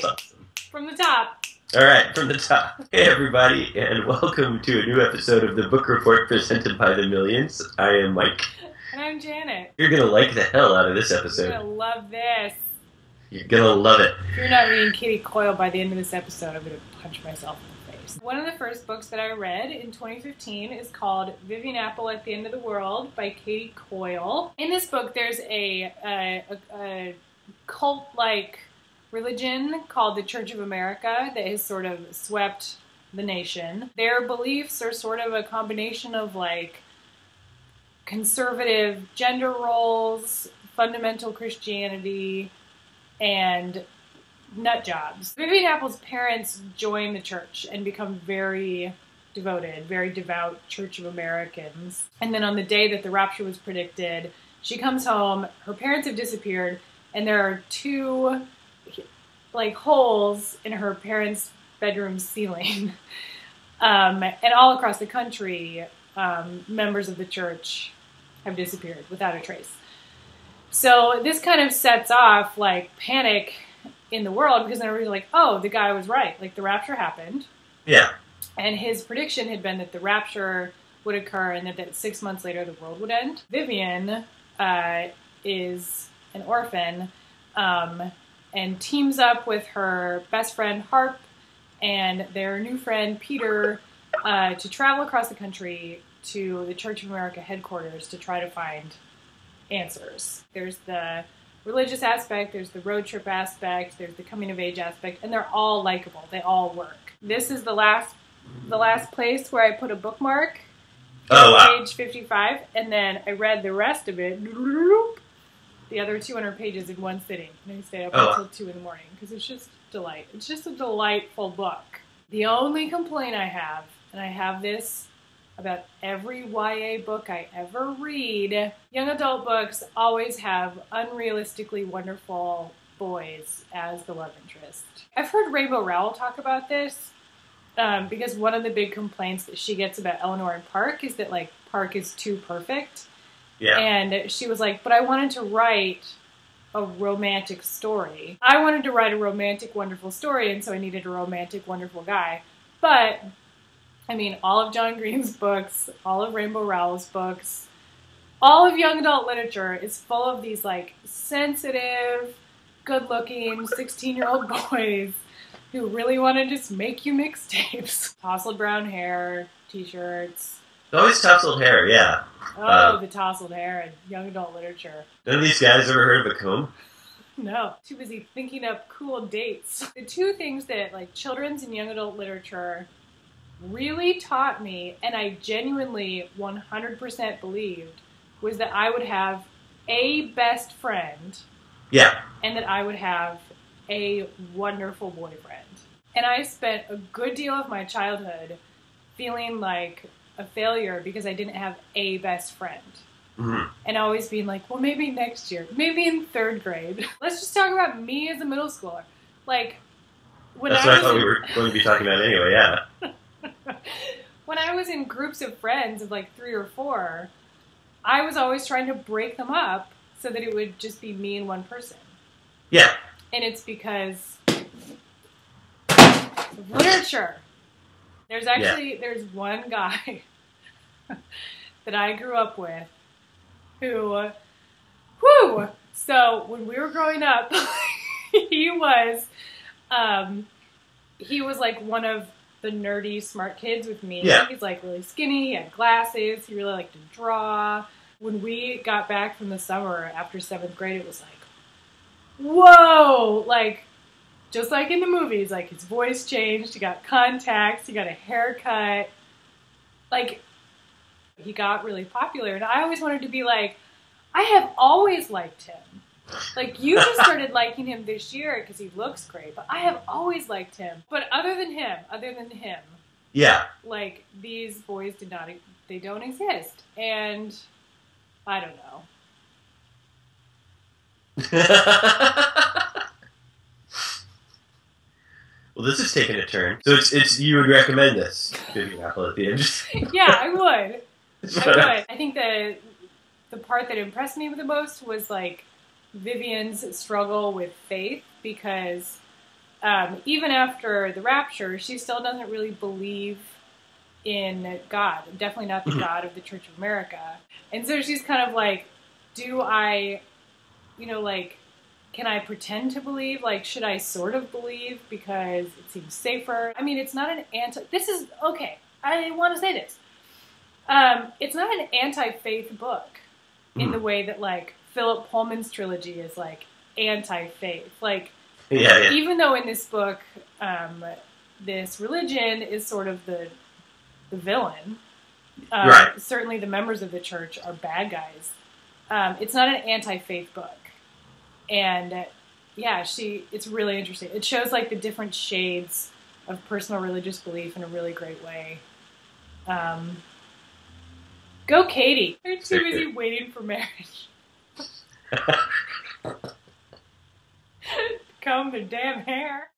That's awesome. From the top. All right, from the top. Hey, everybody, and welcome to a new episode of the Book Report presented by the Millions. I am Mike. And I'm Janet. You're going to like the hell out of this episode. You're going to love this. You're going to love it. If you're not reading Katie Coyle by the end of this episode, I'm going to punch myself in the face. One of the first books that I read in 2015 is called Vivian Apple at the End of the World by Katie Coyle. In this book, there's a cult-like religion called the Church of America that has sort of swept the nation. Their beliefs are sort of a combination of like conservative gender roles, fundamental Christianity, and nut jobs. Vivian Apple's parents join the church and become very devoted, very devout Church of Americans. And then on the day that the rapture was predicted, she comes home, her parents have disappeared, and there are two like holes in her parents' bedroom ceiling. And all across the country, members of the church have disappeared without a trace. So this kind of sets off like panic in the world because everybody's like, oh, the guy was right. Like the rapture happened. Yeah. And his prediction had been that the rapture would occur and that 6 months later the world would end. Vivian is an orphan and teams up with her best friend Harp and their new friend Peter to travel across the country to the Church of America headquarters to try to find answers. There's the religious aspect, there's the road trip aspect, there's the coming of age aspect, and they're all likable. They all work. This is the last place where I put a bookmark. Oh, wow. Page 55, and then I read the rest of it. The other 200 pages in one sitting. And I stayed up until 2 in the morning because it's just delight. It's just a delightful book. The only complaint I have, and I have this about every YA book I ever read, young adult books always have unrealistically wonderful boys as the love interest. I've heard Rainbow Rowell talk about this because one of the big complaints that she gets about Eleanor Park is that like Park is too perfect. Yeah. And she was like, but I wanted to write a romantic story. I wanted to write a romantic, wonderful story, and so I needed a romantic, wonderful guy. But, I mean, all of John Green's books, all of Rainbow Rowell's books, all of young adult literature is full of these, like, sensitive, good-looking 16-year-old boys who really want to just make you mixtapes. Tousled brown hair, t-shirts. Always tousled hair, yeah. Oh, the tousled hair in young adult literature. None of these guys ever heard of a comb? No. Too busy thinking up cool dates. The two things that like children's and young adult literature really taught me, and I genuinely 100% believed, was that I would have a best friend. Yeah. And that I would have a wonderful boyfriend. And I spent a good deal of my childhood feeling like a failure because I didn't have a best friend. Mm-hmm. And always being like, well, maybe next year, maybe in 3rd grade. Let's just talk about me as a middle schooler. Like, when That's what I thought we were going to be talking about anyway, yeah. When I was in groups of friends of like 3 or 4, I was always trying to break them up so that it would just be me and one person. Yeah. And it's because of literature. There's actually, there's one guy that I grew up with who, so when we were growing up, he was like one of the nerdy smart kids with me. Yeah. He's like really skinny, he had glasses, he really liked to draw. When we got back from the summer after 7th grade, it was like, whoa, like, just like in the movies, like his voice changed, he got contacts, he got a haircut. Like, he got really popular. And I always wanted to be like, I have always liked him. Like, you just started liking him this year because he looks great. But I have always liked him. But other than him. Yeah. Like, these boys they don't exist. And I don't know. Well, this is taking a turn. So it's you would recommend this, Vivian Apple at the end? Yeah, I would. I think the part that impressed me the most was like Vivian's struggle with faith, because even after the Rapture, she still doesn't really believe in God. Definitely not the God of the Church of America. And so she's kind of like, do I, like, can I pretend to believe? Like, should I sort of believe because it seems safer? I mean, it's not an okay, I want to say this. It's not an anti-faith book in the way that, like, Philip Pullman's trilogy is, like, anti-faith. Like, even though in this book, this religion is sort of the villain, certainly the members of the church are bad guys. It's not an anti-faith book. And it's really interesting. It shows, like, the different shades of personal religious belief in a really great way. Go Katie. I'm too busy waiting for marriage. Comb their damn hair.